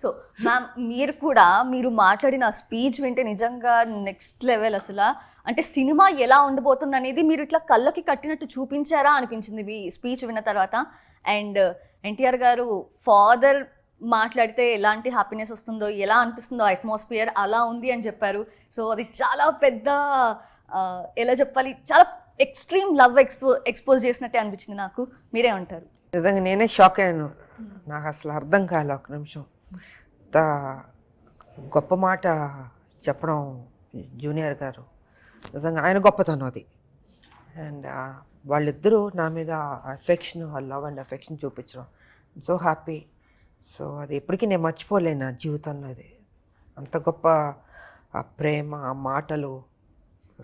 So ma'am మీరు కూడా మీరు మాట్లాడిన స్పీచ్ వింటే నిజంగా నెక్స్ట్ లెవెల్ అసలు. అంటే సినిమా ఎలా ఉండబోతుంది అనేది మీరు ఇట్లా కళ్ళకి కట్టినట్టు చూపించారా అనిపించింది మీ స్పీచ్ విన్న తర్వాత. అండ్ ఎన్టీఆర్ గారు ఫాదర్ మాట్లాడితే ఎలాంటి హ్యాపీనెస్ వస్తుందో, ఎలా అనిపిస్తుందో అట్మాస్ఫియర్ అలా ఉంది అని చెప్పారు. సో అది చాలా పెద్ద ఎలా చెప్పాలి, చాలా ఎక్స్ట్రీమ్ లవ్ ఎక్స్పోజ్ చేసినట్టే అనిపించింది నాకు. మీరే ఉంటారు? నిజంగా నేనే షాక్ అయ్యాను. నాకు అసలు అర్థం కాలే ఒక నిమిషం. ఇంత గొప్ప మాట చెప్పడం జూనియర్ గారు, నిజంగా ఆయన గొప్పతనం అది. అండ్ వాళ్ళిద్దరూ నా మీద అఫెక్షన్, లవ్ అండ్ అఫెక్షన్ చూపించడం సో హ్యాపీ. సో అది ఎప్పటికీ నేను మర్చిపోలేను నా జీవితంలో. అది అంత గొప్ప ఆ ప్రేమ, ఆ మాటలు,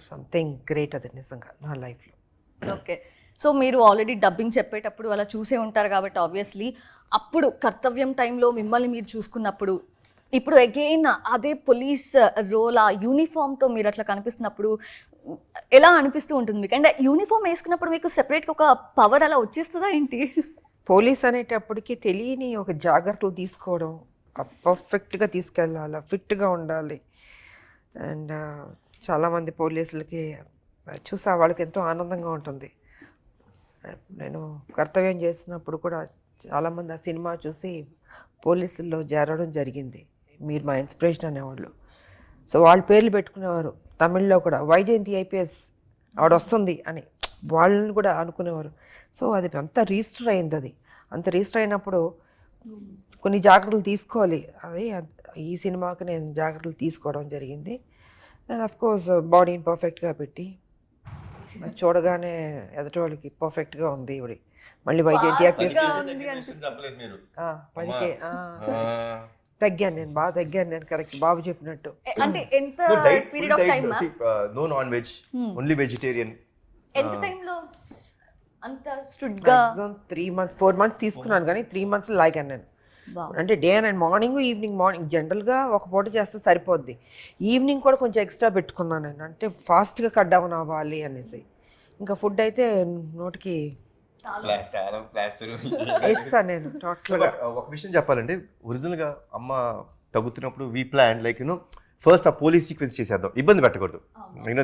సంథింగ్ గ్రేట్ అది నిజంగా నా లైఫ్లో. ఓకే, సో మీరు ఆల్రెడీ డబ్బింగ్ చెప్పేటప్పుడు అలా చూసే ఉంటారు కాబట్టి ఆబ్వియస్లీ అప్పుడు కర్తవ్యం టైంలో మిమ్మల్ని మీరు చూసుకున్నప్పుడు, ఇప్పుడు అగైన్ అదే పోలీస్ రోల్ ఆ యూనిఫామ్తో మీరు అట్లా కనిపిస్తున్నప్పుడు ఎలా అనిపిస్తూ ఉంటుంది మీకు? అండ్ యూనిఫామ్ వేసుకున్నప్పుడు మీకు సెపరేట్గా ఒక పవర్ అలా వచ్చేస్తుందా ఏంటి? పోలీస్ అనేటప్పటికీ తెలియని ఒక జాగ్రత్తలు తీసుకోవడం, పర్ఫెక్ట్గా తీసుకెళ్ళాలి, ఫిట్గా ఉండాలి. అండ్ చాలామంది పోలీసులకి చూసా వాళ్ళకి ఎంతో ఆనందంగా ఉంటుంది. నేను కర్తవ్యం చేసినప్పుడు కూడా చాలామంది ఆ సినిమా చూసి పోలీసుల్లో చేరడం జరిగింది. మీరు మా ఇన్స్పిరేషన్ అనేవాళ్ళు. సో వాళ్ళ పేర్లు పెట్టుకునేవారు. తమిళ్లో కూడా వైజయంతి ఐపీఎస్ ఆవిడ వస్తుంది అని వాళ్ళని కూడా అనుకునేవారు. సో అది అంత రిజిస్టర్ అయింది. అది అంత రిజిస్టర్ అయినప్పుడు కొన్ని జాగ్రత్తలు తీసుకోవాలి. అది ఈ సినిమాకి నేను జాగ్రత్తలు తీసుకోవడం జరిగింది. అండ్ అఫ్కోర్స్ బాడీని పర్ఫెక్ట్గా పెట్టి చూడగానే ఎదుటి వాళ్ళకి పర్ఫెక్ట్గా ఉంది ఇవిడి. మళ్ళీ వైజయంతి ఐపీఎస్ 10కే తగ్గాను నేను, బాగా తగ్గాను నేను. కరెక్ట్ బాబు చెప్పినట్టు. అంటే ఎంత period of time? No non veg, only vegetarian. ఎంత టైంలో అంత స్ట్రిక్ట్గా? 3 months 4 months తీసుకున్నాను, కానీ 3 months లాగాను నేను. అంటే day and morning evening. Morning జనరల్గా ఒక పూట చేస్తే సరిపోద్ది. ఈవినింగ్ కూడా కొంచెం ఎక్స్ట్రా పెట్టుకున్నాను నేను, అంటే ఫాస్ట్గా కట్ డౌన్ అవ్వాలి అనేసి. ఇంకా ఫుడ్ అయితే నోటికి వేస్తాను నేను టోటల్గా. ఒక విషయం చెప్పాలంటే, ఒరిజినల్గా అమ్మ తగ్గుతున్నప్పుడు వీ ప్లాన్ లైక్ ఫస్ట్ ఆ పోలీస్ సీక్వెన్స్ చేసేద్దాం, ఇబ్బంది పెట్టకూడదు.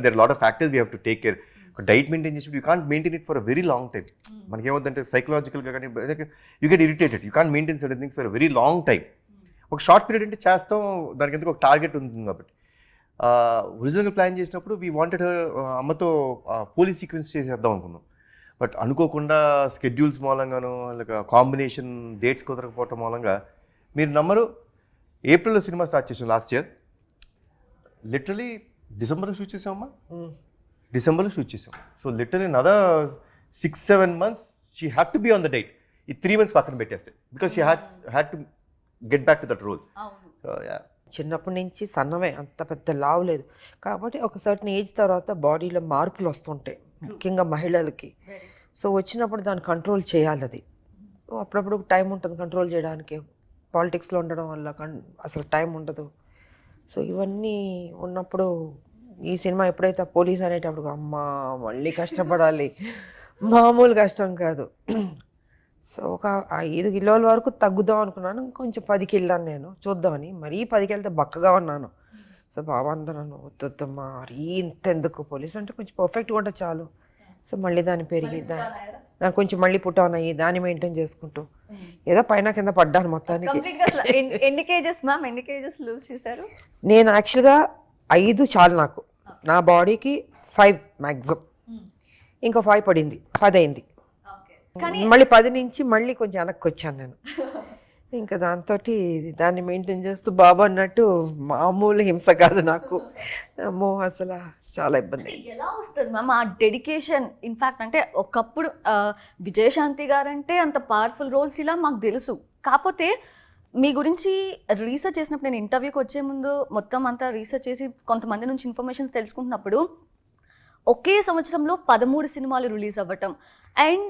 There lot of factors we have to take care. Diet maintain చేసి you can't maintain it for a very long time. మనకి ఏమవుతుందంటే సైకలాజికల్గా కానీ you get irritated. You can't maintain certain things for a very long time. ఒక short period అంటే చేస్తాం, దానికి ఎందుకు ఒక టార్గెట్ ఉంటుంది కాబట్టి. ఒరిజినల్గా ప్లాన్ చేసినప్పుడు వీ వాంటెడ్ అమ్మతో పోలీస్ సీక్వెన్స్ చేసేద్దాం అనుకున్నాం. బట్ అనుకోకుండా స్కెడ్యూల్స్ మూలంగాను, లేక కాంబినేషన్ డేట్స్ కుదరకపోవటం మూలంగా, మీరు నమ్మరు, ఏప్రిల్లో సినిమా స్టార్ట్ చేసాం లాస్ట్ ఇయర్. లిటరలీ డిసెంబర్లో షూట్ చేసామమ్మా, డిసెంబర్లో షూట్ చేసాం. So literally another 6-7 months she had to be on the date. ఈ 3 months పక్కన పెట్టేస్తే because she had to get back to that role. చిన్నప్పటి నుంచి సన్నమే, అంత పెద్ద లావు లేదు. కాబట్టి ఒక సర్టన్ ఏజ్ తర్వాత బాడీలో మార్పులు వస్తుంటాయి, ముఖ్యంగా మహిళలకి. సో వచ్చినప్పుడు దాన్ని కంట్రోల్ చేయాలి. అది అప్పుడప్పుడు టైం ఉంటుంది కంట్రోల్ చేయడానికి. పాలిటిక్స్లో ఉండడం వల్ల అసలు టైం ఉండదు. సో ఇవన్నీ ఉన్నప్పుడు ఈ సినిమా ఎప్పుడైతే పోలీస్ అనేటప్పుడు అమ్మ మళ్ళీ కష్టపడాలి, మామూలు కష్టం కాదు. సో ఒక 5 కిలోల వరకు తగ్గుదాం అనుకున్నాను. కొంచెం 10కి వెళ్ళాను నేను చూద్దామని. మరీ 10కి వెళ్తే బక్కగా ఉన్నాను. సో బాబా అందరూ వద్దమ్మా మరీ ఇంత ఎందుకు, పోలీస్ అంటే కొంచెం పర్ఫెక్ట్గా ఉంటే చాలు. సో మళ్ళీ దాన్ని పెరిగి దాన్ని కొంచెం మళ్ళీ పుట్టాన్ అయ్యి దాన్ని మెయింటైన్ చేసుకుంటూ ఏదో పైన కింద పడ్డాను మొత్తానికి. ఎన్ని కేజెస్ మ్యామ్, ఎన్ని కేజెస్ లూజ్ చేశారు? నేను యాక్చువల్గా 5 చాలు నాకు, నా బాడీకి 5 మ్యాక్సిమం. ఇంకా 5 పడింది, 10 అయింది. మళ్ళీ 10 నుంచి మళ్ళీ కొంచెం వెనక్కి వచ్చాను నేను. ఇంకా దాంతో దాన్ని మెయింటైన్ చేస్తూ బాబు అన్నట్టు మామూలు హింస కాదు నాకు. అమ్మో అసలు చాలా ఇబ్బంది. ఎలా వస్తుంది మ్యామ్ ఆ డెడికేషన్? ఇన్ఫ్యాక్ట్ అంటే ఒకప్పుడు విజయశాంతి గారంటే అంత పవర్ఫుల్ రోల్స్ ఇలా మాకు తెలుసు. కాకపోతే మీ గురించి రీసెర్చ్ చేసినప్పుడు, నేను ఇంటర్వ్యూకి వచ్చే ముందు మొత్తం అంతా రీసెర్చ్ చేసి కొంతమంది నుంచి ఇన్ఫర్మేషన్స్ తెలుసుకుంటున్నప్పుడు, ఒకే సంవత్సరంలో 13 సినిమాలు రిలీజ్ అవ్వటం. అండ్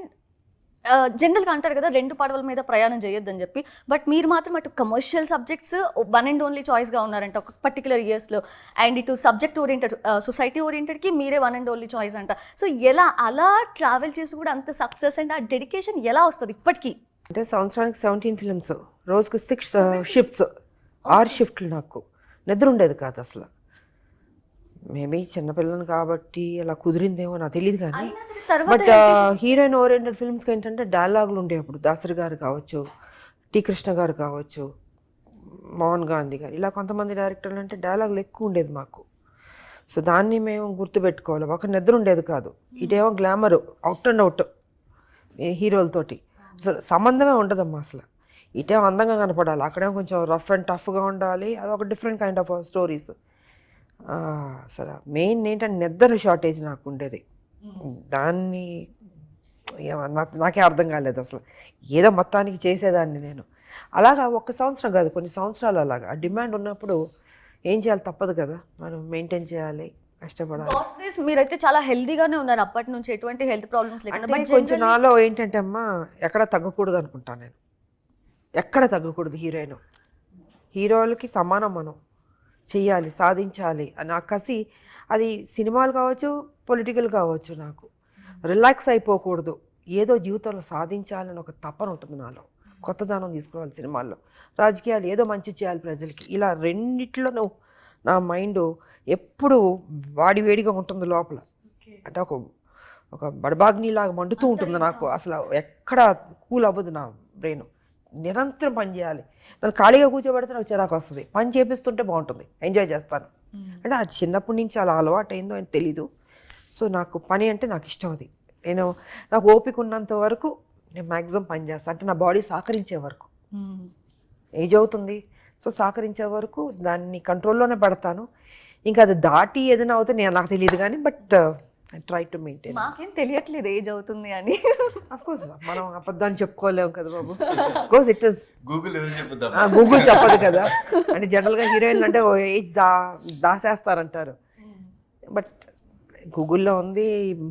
జనరల్గా అంటారు కదా 2 పడవల మీద ప్రయాణం చేయొద్దని చెప్పి, బట్ మీరు మాత్రం అటు కమర్షియల్ సబ్జెక్ట్స్ 1 and only చాయిస్గా ఉన్నారంట ఒక పర్టికులర్ ఇయర్స్లో. అండ్ ఇటు సబ్జెక్ట్ ఓరియంటెడ్, సొసైటీ ఓరియంటెడ్కి మీరే 1 and only చాయిస్ అంట. సో ఎలా అలా ట్రావెల్ చేసి కూడా అంత సక్సెస్ అండ్ ఆ డెడికేషన్ ఎలా వస్తుంది ఇప్పటికీ? అంటే సంవత్సరానికి 17 ఫిల్మ్స్, రోజుకు 6 షిఫ్ట్స్. 6 షిఫ్ట్లు నాకు నిద్ర ఉండేది కాదు అసలు. మేబీ చిన్నపిల్లని కాబట్టి అలా కుదిరిందేమో నాకు తెలియదు కానీ, అయినా సరే తర్వాత బట్ హీరోయిన్ ఓరియంటెడ్ ఫిల్మ్స్కి ఏంటంటే డైలాగులు ఉండేప్పుడు దాసరి గారు కావచ్చు, టి కృష్ణ గారు కావచ్చు, మోహన్ గాంధీ గారు, ఇలా కొంతమంది డైరెక్టర్లు అంటే డైలాగులు ఎక్కువ ఉండేది మాకు. సో దాన్ని మేము గుర్తుపెట్టుకోవాలి. ఒక నిద్ర ఉండేది కాదు. ఇటేమో గ్లామరు అవుట్ అండ్ అవుట్ హీరోలతోటి, అసలు సంబంధమే ఉండదమ్మా అసలు. ఇటేమో అందంగా కనపడాలి, అక్కడేమో కొంచెం రఫ్ అండ్ టఫ్గా ఉండాలి. అదొక డిఫరెంట్ కైండ్ ఆఫ్ స్టోరీస్. అసలు మెయిన్ ఏంటంటే నిద్ర షార్టేజ్ నాకు ఉండేది. దాన్ని నాకే అర్థం కాలేదు అసలు. ఏదో మొత్తానికి చేసేదాన్ని నేను. అలాగా 1 సంవత్సరం కాదు, కొన్ని సంవత్సరాలు అలాగా ఆ డిమాండ్ ఉన్నప్పుడు ఏం చేయాలి, తప్పదు కదా, మనం మెయింటైన్ చేయాలి, కష్టపడాలి. Those days మీరైతే చాలా హెల్దీగానే ఉన్నారు అప్పటి నుంచి, ఎటువంటి హెల్త్ ప్రాబ్లమ్స్ లేకుండా. అంటే బట్ కొంచెం నాలో ఏంటంటే అమ్మా, ఎక్కడ తగ్గకూడదు అనుకుంటాను నేను. ఎక్కడ తగ్గకూడదు. హీరోలకి సమానం, మనం చెయ్యాలి, సాధించాలి అని ఆ కసి. అది సినిమాలు కావచ్చు, పొలిటికల్ కావచ్చు, నాకు రిలాక్స్ అయిపోకూడదు. ఏదో జీవితంలో సాధించాలని ఒక తపన ఉంటుంది నాలో. కొత్తదనం తీసుకురావాలి సినిమాల్లో, రాజకీయాలు, ఏదో మంచి చేయాలి ప్రజలకి. ఇలా రెండిట్లోనూ నా మైండ్ ఎప్పుడు వేడిగా ఉంటుంది లోపల. అంటే ఒక బడబాగ్నిలాగా మండుతూ ఉంటుంది నాకు. అసలు ఎక్కడ కూల్ అవ్వదు నా బ్రెయిన్. నిరంతరం పని చేయాలి. నన్ను ఖాళీగా కూర్చోబెడితే నాకు చిరాకు వస్తుంది. పని చేపిస్తుంటే బాగుంటుంది, ఎంజాయ్ చేస్తాను. అంటే అది చిన్నప్పటి నుంచి అలా అలవాటు అయిందో అని తెలీదు. సో నాకు పని అంటే నాకు ఇష్టం. అది నాకు ఓపిక ఉన్నంత వరకు నేను మ్యాక్సిమం పని చేస్తాను. అంటే నా బాడీ సహకరించే వరకు. ఏజ్ అవుతుంది, సో సహకరించే వరకు దాన్ని కంట్రోల్లోనే పెడతాను. ఇంకా అది దాటి ఏదైనా అవుతుంది నాకు తెలియదు కానీ, but I try to maintain. మాకేం తెలియట్లేదు ఏజ్ అవుతుంది అని. అఫ్ కోర్స్ మనం అబద్ధాన్ని చెప్పుకోలేము కదా బాబు. Of course it is Google Google చెప్పదు కదా. అంటే జనరల్గా హీరోయిన్లు అంటే ఏజ్ దాసేస్తారంటారు. బట్ గూగుల్లో ఉంది,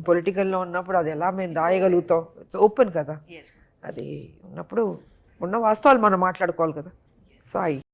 పొలిటికల్లో ఉన్నప్పుడు అది ఎలా మేము దాయగలుగుతాం? ఇట్స్ ఓపెన్ కదా. అది ఉన్నప్పుడు ఉన్న వాస్తవాలు మనం మాట్లాడుకోవాలి కదా. సో